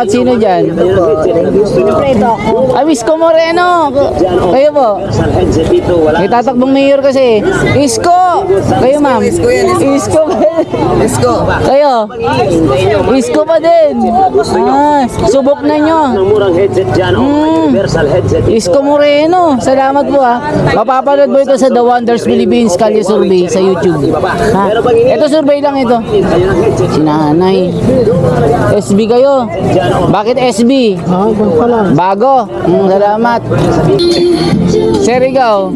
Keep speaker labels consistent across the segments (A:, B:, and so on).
A: At sino dyan? Ay, Isko Moreno. Kayo po? May tatakbong mayor kasi. Isko! Kayo, ma'am? Isko. Isko. Kayo? Isko pa din. Ah, subok na nyo. Isko Moreno. Salamat po ha. Mapapanood mo ito sa The Wonders Philippines Kalye Survey sa YouTube. Ha? Ito survey lang ito. Si nanay. SB kayo. Bakit SB? Bago. Salamat. Sir, ikaw.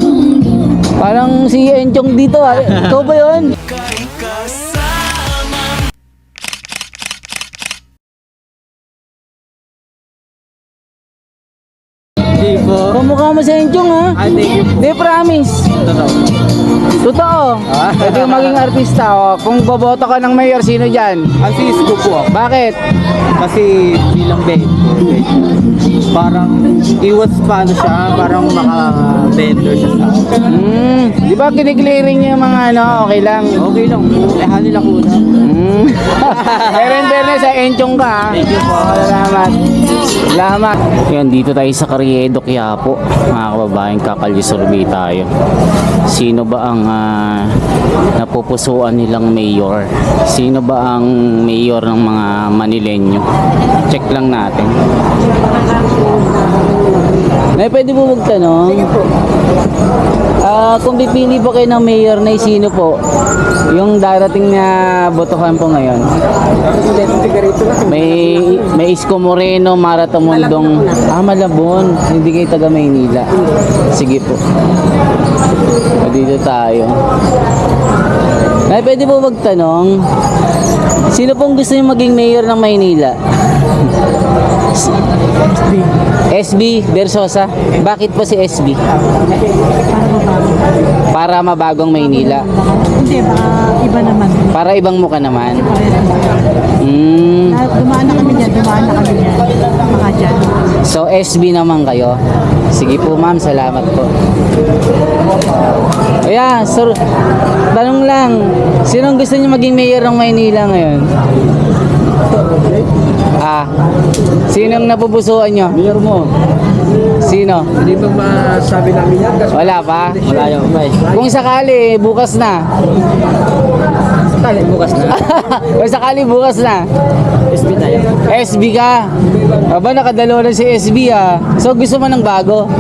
A: Parang si Enchong dito ha. Ikaw ba yun? Kumukha mo sa Enchong ha? They promise. Totoo. Pwede yung maging artista. Oh. Kung boboto ka ng mayor, sino dyan?
B: Ang si Isko po.
A: Bakit?
B: Kasi bilang parang iwas pa ano siya, parang maka-vendor siya sa
A: Di ba kiniklearing niya yung mga ano, okay lang?
B: Okay lang. Lehan nila ko na.
A: Pero in fairness, sa Enchong ka ha?
B: Thank you po.
A: Salamat. Salamat. Yan, dito tayo sa Carriedo, Quiapo. Mga kababayan, kakalye survey tayo. Sino ba ang napupusuan nilang mayor? Sino ba ang mayor ng mga Manileño? Check lang natin. Nay, pwede po magtanong? Kung pipili po kayo ng mayor, na sino po? Yung darating na botohan po ngayon. May Isko Moreno, Mara Tamundong. Malabon. Hindi kayo taga Maynila. Sige po. Dito tayo. Nay, pwede po magtanong? Sino pong gusto niyo maging mayor ng Maynila? SB Versosa. Bakit po si SB? Para mabagong Maynila.
C: Hindi, iba naman.
A: Para ibang mukha naman.
C: Dumaan na kami dyan. Mga dyan.
A: So SB naman kayo. Sige po ma'am, salamat po. Ayan, sir, tanong lang. Sinong gusto niyo maging mayor ng Maynila ngayon? Sinong napupusuan nyo?
B: Mayor mo.
A: Sino?
B: Hindi ba masabi namin yan? Kasi
A: Wala pa?
B: wala yung may.
A: Kung sakali, bukas na.
B: Sakali bukas na.
A: Kung sakali, bukas na.
B: SB tayo.
A: SB ka. Aba, nakadalawa na si SB ah. So, gusto mo ng bago?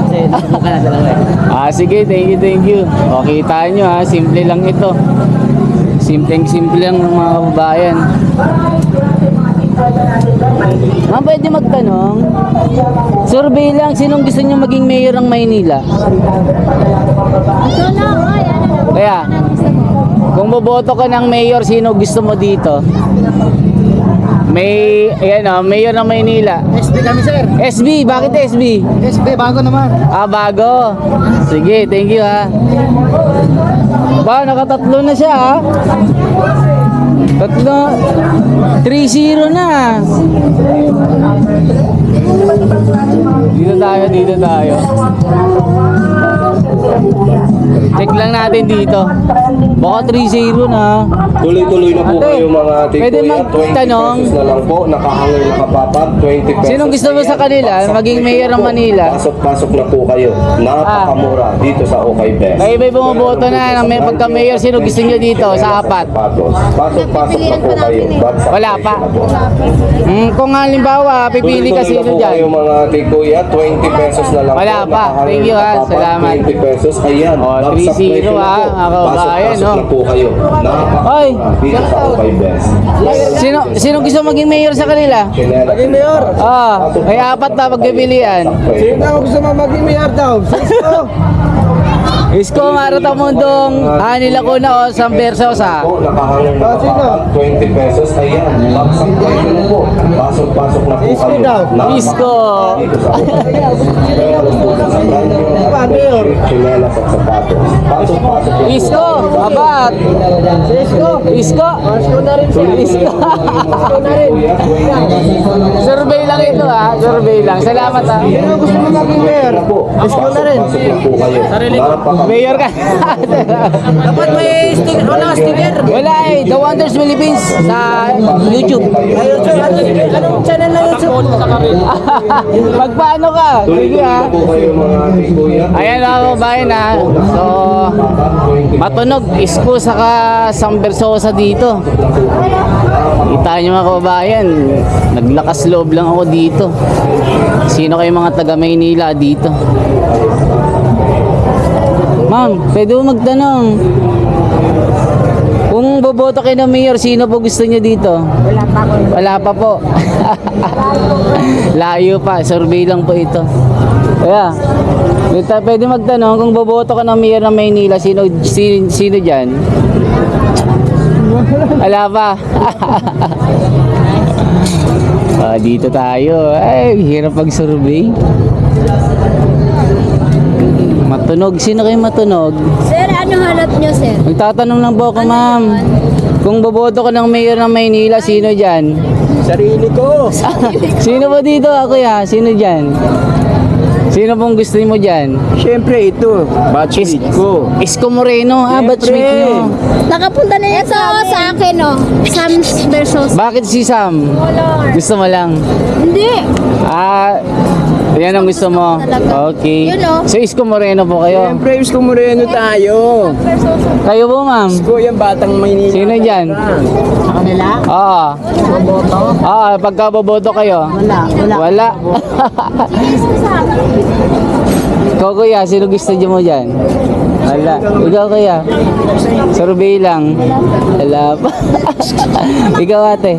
B: Kasi mukha na dalawa eh.
A: Sige, thank you. O, kita nyo ha, simple lang ito. Simple lang ng mga kababayan. Ma'am, pwede magtanong? Survey lang, sinong gusto nyo maging mayor ng Maynila? Kaya, kung boboto ka ng mayor, sino gusto mo dito? Mayor ng Maynila.
B: SB kami sir.
A: SB, bakit SB?
B: SB bago naman.
A: Bago. Sige, thank you ha. Nakatatlo na siya ha. Tatlo. 3-0 na. Dito tayo. Check lang natin dito. Baka 3-0 na.
D: Tuloy-tuloy na po
A: Ate,
D: kayo mga ate.
A: pwede
D: Kuya,
A: magtanong?
D: 20 pesos na lang po. Nakahanger na kapapag, 20 pesos.
A: Sinong gusto mo sa kanila maging mayor ng Manila?
D: Pasok-pasok na po kayo. Napakamura dito sa Okay Best.
A: May iba bumoboto na ng pagka-mayor. Sino gusto nyo dito sa apat?
D: Pasok-pasok na po kayo.
A: Wala pa. Kung halimbawa, pipili ka sino
D: Tuloy-tuloy na po kayo
A: dyan?
D: mga ate. Kuya, 20 pesos na lang
A: Wala
D: po.
A: pa.
D: Nakahanger
A: Thank you,
D: na
A: ha.
D: kapapag,
A: Salamat.
D: 20 pesos. Ayan.
A: Oh,
D: Bagsak
A: 3-0,
D: presyo na
A: ha.
D: po.
A: Ako, ayan,
D: Pasok-pasok
A: no?
D: na po kayo.
A: Oy,
D: Dito sa Okay Best.
A: sino gusto maging mayor sa kanila?
D: Maging mayor.
A: May apat na pagpipilian.
D: Sino
B: Ako gusto mo maging mayor daw.
A: Isko, Mara Tamundong, Hanila Kuna o San Versosa.
D: Nakahangar na kapapag, 20 pesos. Ayan, bagsak presyo na po. Pasok-pasok na po kayo.
A: Isko.
D: Dito sa chinelas at sapatos. Pasok-pasok na po.
A: Isko, abat. Isko. Isko na rin siya. Isko. Survey lang ito ha. Survey lang. Salamat ha.
B: Sino gusto mo maging mayor?
D: Isko na rin.
A: Mayor ka.
B: Dapat may sticker. Wala sticker.
A: Wala eh. The Wonders Philippines sa YouTube.
B: Anong channel na YouTube?
A: Magpaano ka? Sige ha.
D: po kayo mga ating kuya.
A: Ayan ako bayan ha. So, matunog. Isko saka Sambersosa dito. Kita nyo mga kababayan. Naglakas loob lang ako dito. Sino kayo mga taga Maynila dito? Ma'am, pwede mo magtanong. Kung boboto kayo ng mayor, sino po gusto niyo dito? Wala pa po. Layo pa, survey lang po ito. Kaya, pwede magtanong kung boboto ka ng mayor ng Maynila, sino dyan? Wala pa. Dito tayo. Ay, hirap pag-survey. Matunog. Sino kayo matunog?
E: Sir, ano hanap nyo, sir?
A: Magtatanong lang po ako, ma'am. Kung boboto ka ng mayor ng Maynila, sino dyan?
B: Sarili ko.
A: Sino po dito? Ako ya. Sino dyan? Sino pong gusto mo dyan?
B: Siyempre ito. Batchmate ko.
A: Isko Moreno. Batchmate nyo.
E: Nakapunta na yan sa akin, oh. Sam versus...
A: Bakit si Sam? Gusto mo lang?
E: Hindi.
A: Yan ang gusto mo. Okay.
E: Yun, oh.
A: So, Isko Moreno po kayo.
B: Siyempre, Isko Moreno tayo.
A: Kayo po, ma'am.
B: Isko yung batang Maynila.
A: Sino dyan?
C: Sa kanila?
A: Oo. Pagka boboto kayo? Wala. Ikaw kuya, sino gusto niyo mo dyan? Wala. Ikaw kuya? Survey lang. Wala pa. Ikaw ate,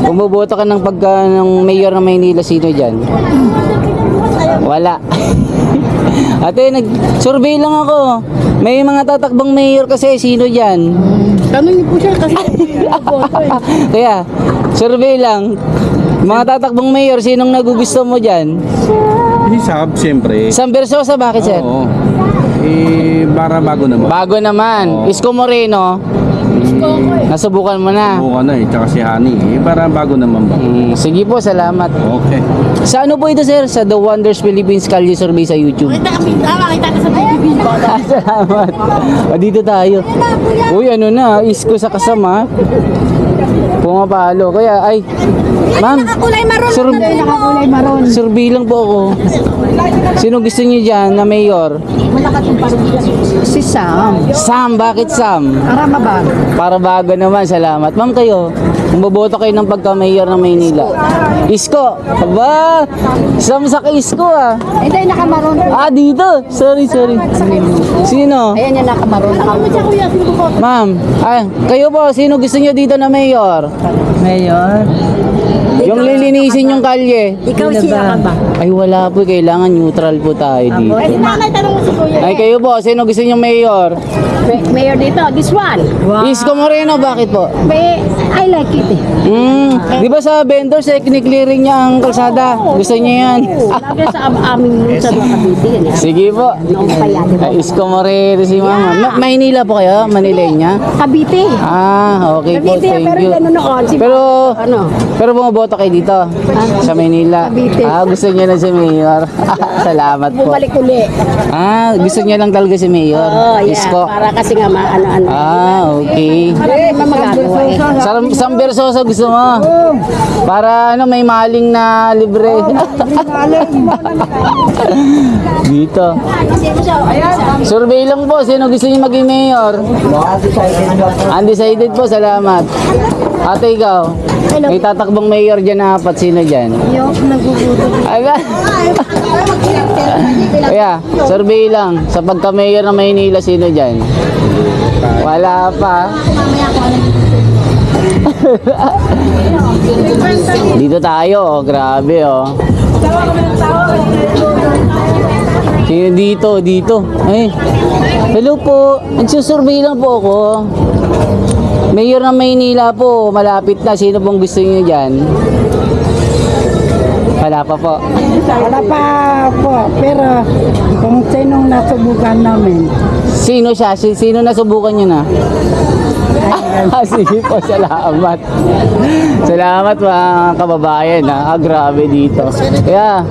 A: kung boboto ka ng mayor ng Maynila, sino dyan? Wala. Ate, nag-survey lang ako. May mga tatakbang mayor kasi, sino dyan?
C: Tanong niyo po siya kasi
A: Kaya, survey lang. Mga tatakbong mayor, sinong nagugusto mo dyan?
F: Hisab, siyempre.
A: Sam Versosa, bakit sir?
F: Oo. Para bago naman.
A: Bago naman.
F: Oo.
A: Isko Moreno, nasubukan mo na.
F: Buka na tsaka si Hani. Para bago naman ba?
A: Sige po, salamat.
F: Okay.
A: Sa ano po ito sir? Sa The Wonders Philippines Kalye Survey sa YouTube.
C: Makita ka sa TV.
A: Salamat. Dito tayo. Uy, ano na, Isko sa kasama. Pumapalo. Kaya, ay, ma'am,
E: Nakakulay maroon.
C: Nakakulay maroon.
A: survey lang po ako. Sino gusto niyo dyan na mayor?
C: Si Sam.
A: Sam, bakit Sam?
C: Arama ba?
A: Para bago naman, salamat. Ma'am kayo, kung boboto kayo ng pagka-mayor ng Maynila. Isko! Aba! Sam sa Isko ah.
C: Hindi, nakamaroon.
A: Dito! Sorry. Sino?
C: Ayan yung nakamaroon.
A: Ma'am, kayo po, sino gusto niyo dito na mayor?
C: Mayor?
A: Yung lilinisin yung kalye.
C: Ikaw siya ka ba?
A: Ay wala po, kailangan neutral po tayo dito.
E: Ay, tanong mo si Kuya.
A: Ay kayo po, sino gusto niyo mayor?
E: Mayor dito, this one.
A: Isko Moreno, bakit po?
E: I like it eh.
A: Di ba sa vendors, kini-clearing niya ang kalsada? Gusto niya yan?
E: Lagi sa aming sa mga Cavite yan.
A: Sige po.
E: Noong pa yan.
A: Ay, Isko Moreno si mama. Maynila po kayo? Manilenya?
E: Cavite.
A: Okay po,
E: Cavite,
A: thank
E: pero
A: you.
E: gano'n noon. Si
A: Pero,
E: ano?
A: pero bumoboto kayo dito? Sa Maynila?
E: Cavite.
A: Gusto niya na si Mayor. Salamat po.
E: Bumalik uli.
A: Gusto niya lang talaga si Mayor.
E: Oh, yeah.
A: Isko.
E: Para kasi nga ano-ano.
A: Okay.
E: Marami naman magagawa eh.
A: Sam Versosa gusto mo? Para may maling na libre. Dito. Survey lang po. Sino gusto niyo maging mayor? Undecided po. Salamat. Ate, ikaw? May tatakbong mayor dyan na apat. Sino dyan?
E: Yung nagugutom.
A: Ala. Kaya, survey lang. Sa pagka-mayor ng Maynila, sino dyan? Wala pa. Dito tayo, grabe Sino dito? Ay, hello po. Nagsusurvey lang po ako. Mayor ng Maynila po, malapit na. Sino pong gusto niyo dyan? Wala pa po.
C: Wala pa po. Pero kung sinong nasubukan namin.
A: Sino siya? Sino nasubukan niyo na? Sige po, salamat. Salamat mga kababayan ha. Grabe dito. Kaya,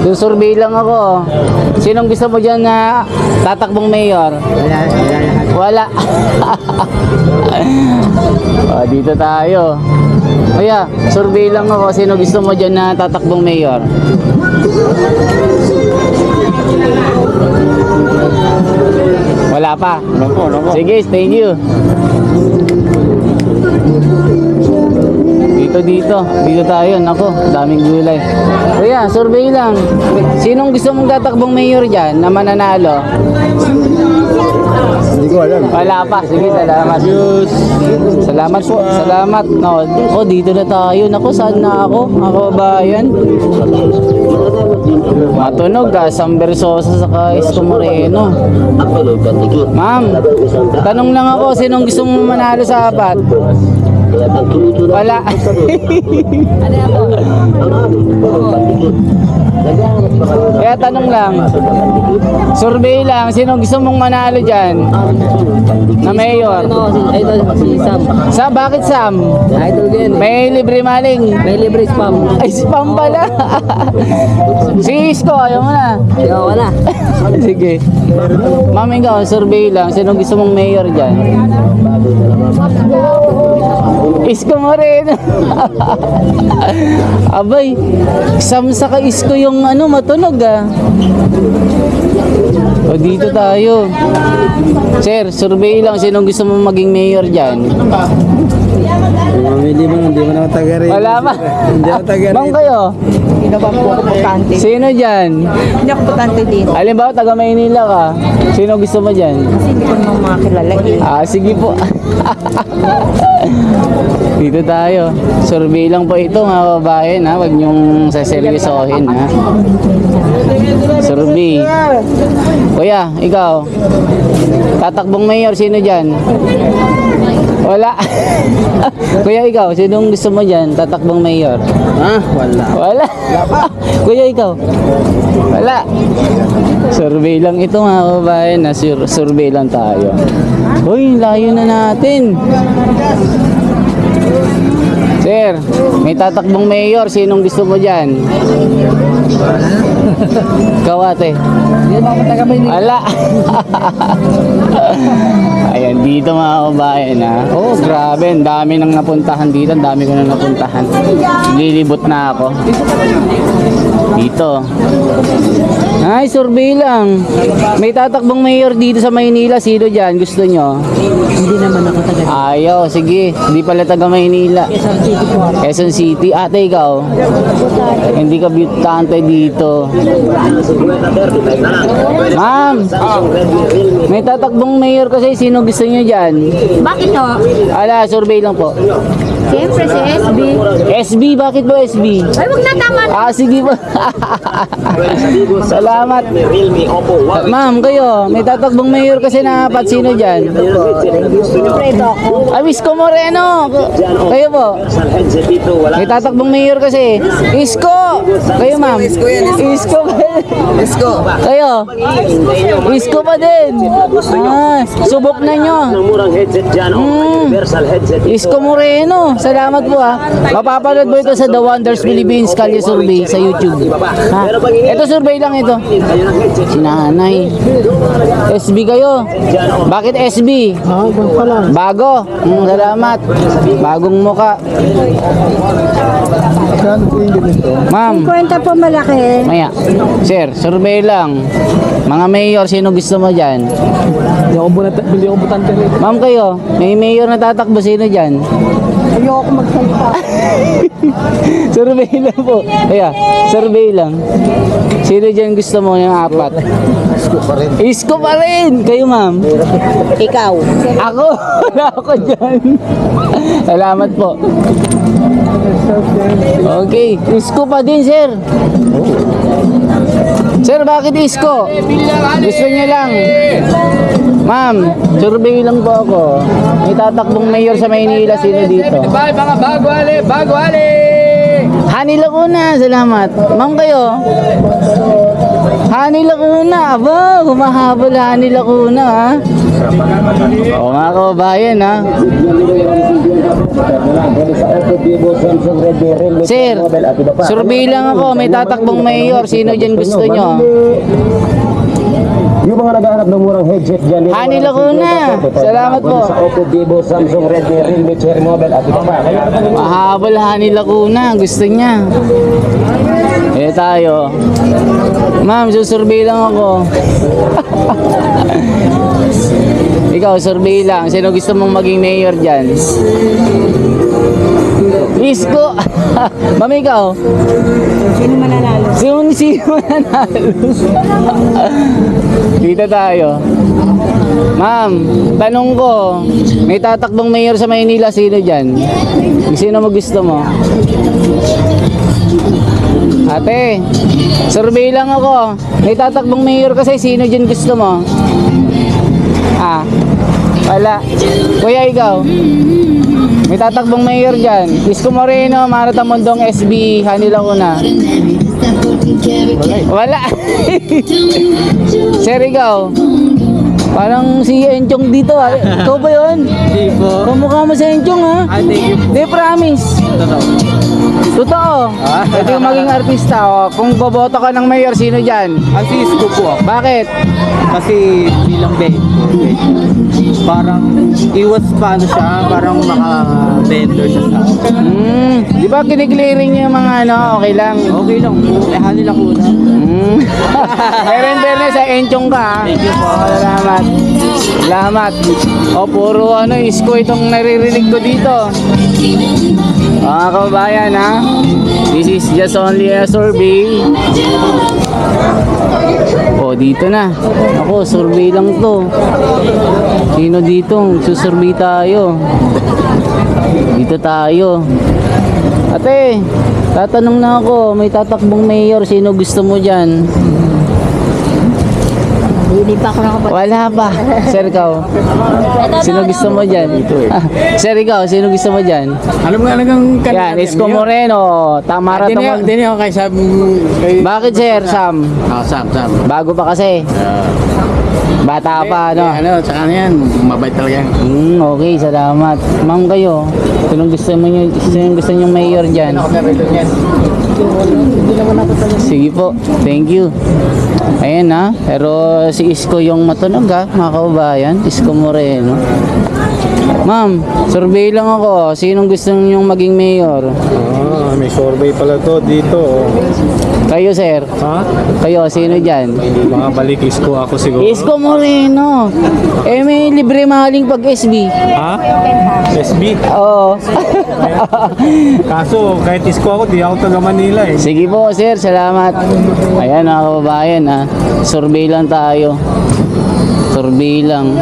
A: susurvey lang ako. Sinong gusto mo dyan na tatakbong mayor? Wala. Dito tayo. Kaya, survey lang ako. Sino gusto mo dyan na tatakbong mayor? Wala pa. Sige, thank you. Dito tayo. Nako, daming gulay. Kuya, survey lang. Sinong gusto mong tatakbong mayor dyan na mananalo?
B: Hindi ko alam.
A: Wala pa. Sige, salamat. Salamat po. Salamat. No, dito na tayo. Nako, saan na ako? Mga kababayan. Matunog Sam Versosa sa Isko Moreno. Ma'am, tanong lang ako, sinong gusto mo manalo sa apat? Wala. Kaya tanong lang, survey lang, sino gusto mong manalo dyan? Na mayor?
C: Idol si Sam.
A: Bakit Sam?
C: Idol ko yan
A: May libre maling.
C: May libre spam.
A: Ay, spam pala. Si Isko, ayaw mo na.
C: Wala.
A: Sige. Ma'am, ikaw, survey lang, sino gusto mong mayor dyan? Isko Moreno. Abay, Sam saka Isko yung matunog ah. O dito tayo. Sir, survey lang, sinong gusto mo maging mayor dyan?
B: Mamili mo, hindi mo naman taga rin.
A: Wala pa.
B: Hindi ako taga rin.
A: Ma'am kayo?
C: Hindi ba po ako butante?
A: Sino dyan?
C: Hindi ako butante din.
A: Halimbawa, taga Maynila ka. Sino gusto mo dyan?
C: Kasi hindi ko naman makakilala eh.
A: Sige po. Dito tayo. Survey lang po ito mga babae ha. Huwag niyong saseryosohin ha. Survey. Kuya, ikaw. Tatakbong mayor, sino dyan? Wala. Kuya, ikaw, sinong gusto mo dyan? Tatakbong mayor?
B: Ha? Wala.
A: Wala. Kuya, ikaw? Wala. Survey lang ito mga kababayan na survey lang tayo. Uy, layo na natin. Sir, may tatakbong mayor. Sinong gusto mo dyan? Ikaw ate. Wala. Ayan, dito mga kababayan ha. Oh, grabe. Ang dami nang napuntahan dito. Ang dami ko nang napuntahan. Lilibot na ako. Dito. Ay, survey lang. May tatakbong mayor dito sa Maynila. Sino dyan? Gusto nyo?
C: Hindi naman ako taga
A: Ayaw, sige. Hindi pala taga Maynila. Quezon City. Ate, ikaw? Hindi ka butante dito. Ma'am, may tatakbong mayor kasi. Sino gusto nyo dyan?
E: Bakit to?
A: Ala, survey lang po.
E: Siyempre si SB.
A: SB, bakit po SB?
E: Ay, wag na tama na.
A: Sige po. Salamat. Ma'am, kayo, may tatakbong mayor kasi na apat. Sino dyan?
E: Siyempre ito ako.
A: Ay, Isko Moreno. Kayo po. May tatakbong mayor kasi. Isko. Kayo, ma'am. Isko. Isko. Kayo. Isko pa din. Subok na nyo. Isko Moreno. Salamat po ha. Mapapanood mo ito sa The Wonders Philippines Kalye Survey sa YouTube. Ha? Ito survey lang ito. Sinanay. SB kayo. Bakit SB? Bago. Salamat. Bagong muka. Ma'am.
C: Kwenta po malaki.
A: Maya. Sir, survey lang. Mga mayor, sino gusto mo dyan?
B: Hindi ako butante rin.
A: Ma'am kayo, may mayor na tatakbo, sino dyan?
C: Ayoko magsalita.
A: Survey lang po. Kaya, survey lang. Sino dyan gusto mo yung apat?
B: Isko pa rin.
A: Isko pa rin! Kayo, ma'am.
C: Ikaw.
A: Ako, wala ako dyan. Salamat po. Okay, Isko pa din, sir. Sir, bakit Isko? Gusto niyo lang. Ma'am, survey lang po ako. May tatakbong mayor sa Maynila, sino dito?
B: Mga bago ali!
A: Hani Lacuna, salamat. Ma'am kayo? Hani Lacuna, aba, humahabol Hani Lacuna ha. O mga kababayan ha. Sir, survey lang ako, may tatakbong mayor, sino dyan gusto nyo?
G: Yung mga naghahanap ng murang headset dyan.
A: Hani Lacuna, salamat po.
G: Sa Oppo, Vivo, Samsung, Redmi, Realme, Cherry Mobile at iba pa.
A: Mahabol Hani Lacuna, gusto niya. Eh tayo. Ma'am, susurvey lang ako. Ikaw, survey lang. Sino gusto mong maging mayor dyan? Isko! Ma'am, ikaw?
C: Sino mananalo?
A: Sino mananalo? Dito tayo. Ma'am, tanong ko, may tatakbong mayor sa Maynila, sino dyan? Sino mo gusto mo? Ate, survey lang ako. May tatakbong mayor kasi, sino dyan gusto mo? Ah, wala. Kuya, ikaw? May tatakbong mayor dyan. Isko Moreno, Marata Mondong, SB, Hani Lacuna. Wala. Sir, ikaw? Parang si Enchong dito ha. Ikaw ba yun?
B: Hindi po.
A: Kamukha mo si Enchong ha.
B: Thank you.
A: Di, promise. Totoo. Ito yung maging artista. Oh. Kung boboto ka ng mayor, sino dyan?
B: Ang sis ko po ako.
A: Bakit?
B: Kasi bilang parang iwas pa ano siya, parang maka-vendor siya sa akin.
A: Di ba kiniklearing niya yung mga ano, okay lang?
B: Okay lang po. Hani Lacuna.
A: Pero in fairness, sa Enchong ka ha.
B: Thank you po.
A: Salamat. Salamat. O, puro ano, isko itong naririnig ko dito. Mga kababayan ha. This is just only a survey. O, dito na. Ako, survey lang to. Sino dito? Susurvey tayo. Dito tayo. Ate, tatanong na ako. May tatakbong mayor. Sino gusto mo dyan?
E: Hindi pa ako nakapag...
A: Wala pa. Sir, ikaw? Sino gusto mo dyan? Sir, ikaw? Sino gusto mo dyan?
B: Alam mo talagang
A: Yan, Isko Moreno. Tamara Tamon.
B: Hindi ako kay Sam.
A: Bakit, Sir? Sam?
B: Sam.
A: Bago pa kasi. Bata pa, no?
B: Tsaka ano yan, mabait talaga yan.
A: Okay, salamat. Ma'am kayo, sinong gusto nyo mayor dyan? Sige po, thank you. Ayan ha, pero si Isko yung matunog ha, mga kaubayan. Isko Moreno. Ma'am, survey lang ako. Sinong gusto nyo maging mayor?
H: May survey pala to dito.
A: Kayo, sir?
H: Ha?
A: Kayo, sino dyan?
H: Mga balik isko ako siguro.
A: Isko Moreno. Eh, may libre mahaling pag SB.
H: Ha? SB?
A: Oo.
H: Kaso kahit isko ako, di ako taga Manila eh.
A: Sige po, sir. Salamat. Ayan, mga kababayan, ha. Survey lang tayo. Survey lang.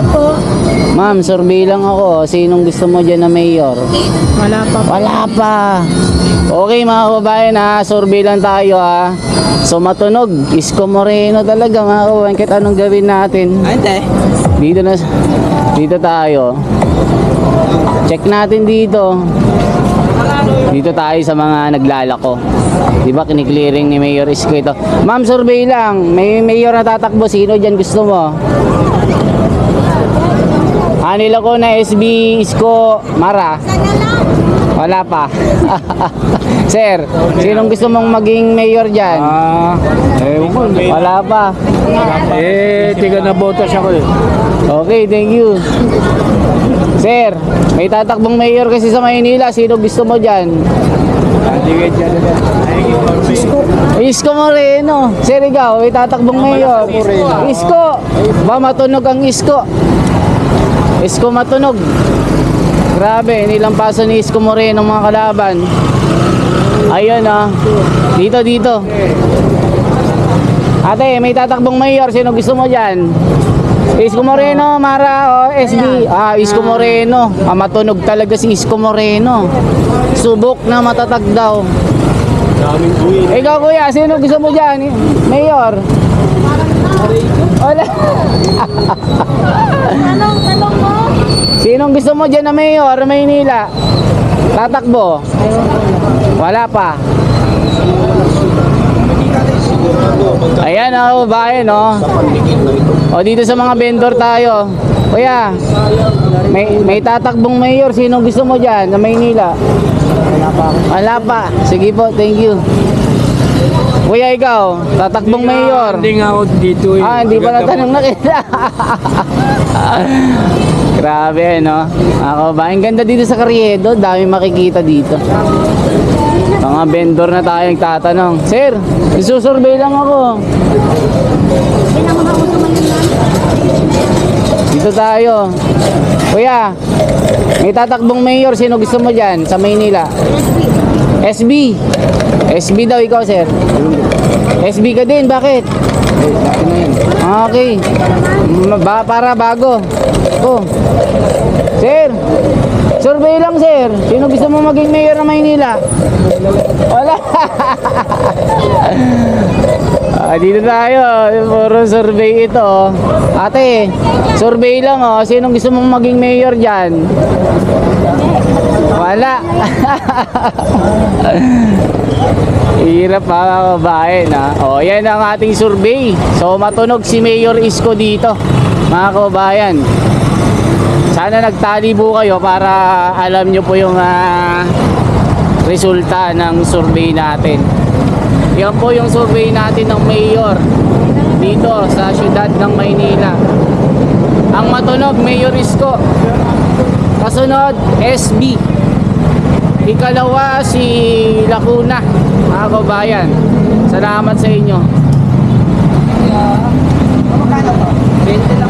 A: Ma'am, survey lang ako. Sinong gusto mo dyan na mayor?
C: Wala pa.
A: Wala pa. Okay, mga kababayan, ha. Survey lang tayo, ha. So, matunog. Isko Moreno talaga, mga kababayan. Kahit anong gawin natin.
B: Hindi.
A: Dito tayo. Check natin dito. Dito tayo sa mga naglalako. Di ba kiniklearing ni Mayor Isko ito? Ma'am, survey lang. May mayor na tatakbo. Sino dyan gusto mo? Hani Lacuna, SB, Isko, Mara. Wala pa. Sir, sinong gusto mong maging mayor dyan? Wala pa.
H: Tiga na boto siya ko eh.
A: Okay, thank you. Sir, may tatakbong mayor kasi sa Maynila. Sino gusto mo dyan? Isko Moreno. Sir, ikaw, may tatakbong mayor. Isko. Ba, matunog ang Isko. Isko matunog. Grabe, nilampasan ni Isko Moreno mga kalaban. Ayun ah. Dito. Ate, may tatakbong mayor. Sino gusto mo dyan? Isko Moreno, Mara, o SB. Isko Moreno. Matunog talaga si Isko Moreno. Subok na matatag daw. Ikaw, kuya, sino gusto mo dyan? Mayor? Wala.
E: Tanong mo?
A: Sinong gusto mo dyan na mayor, Maynila? Tatakbo? Wala pa. Ayan ako bahay, no? O dito sa mga vendor tayo. Kuya, may tatakbong mayor. Sino gusto mo dyan sa Maynila? Wala pa. Sige po, thank you. Kuya, ikaw, tatakbong mayor.
H: Hindi nga ako dito eh.
A: Hindi pa natanong na kita. Grabe, no? Ako ba? Ang ganda dito sa Carriedo. Dami makikita dito. Mga vendor na tayo nagtatanong. Sir, isusurvey lang ako. Dito tayo. Kuya, may tatakbong mayor. Sino gusto mo dyan sa Maynila? SB. SB daw ikaw, sir. SB ka din, bakit? Okay. Para bago. Oh. Sir, survey lang, sir. Sino gusto mo maging mayor ng Maynila? Wala. Dito tayo. Puro survey ito. Oh. Ate, survey lang, oh. Sino gusto mong maging mayor dyan? Wala. Hirap mga kababayan, ha. O, yan ang ating survey. So, matunog si Mayor Isko dito, mga kababayan. Sana nagtali po kayo para alam nyo po yung resulta ng survey natin. Yan po yung survey natin ng Mayor dito sa siyudad ng Maynila. Ang matunog, Mayor Isko. Kasunod, SB. Ikalawa, si Lacuna, mga kababayan. Salamat sa inyo.
B: 20 lang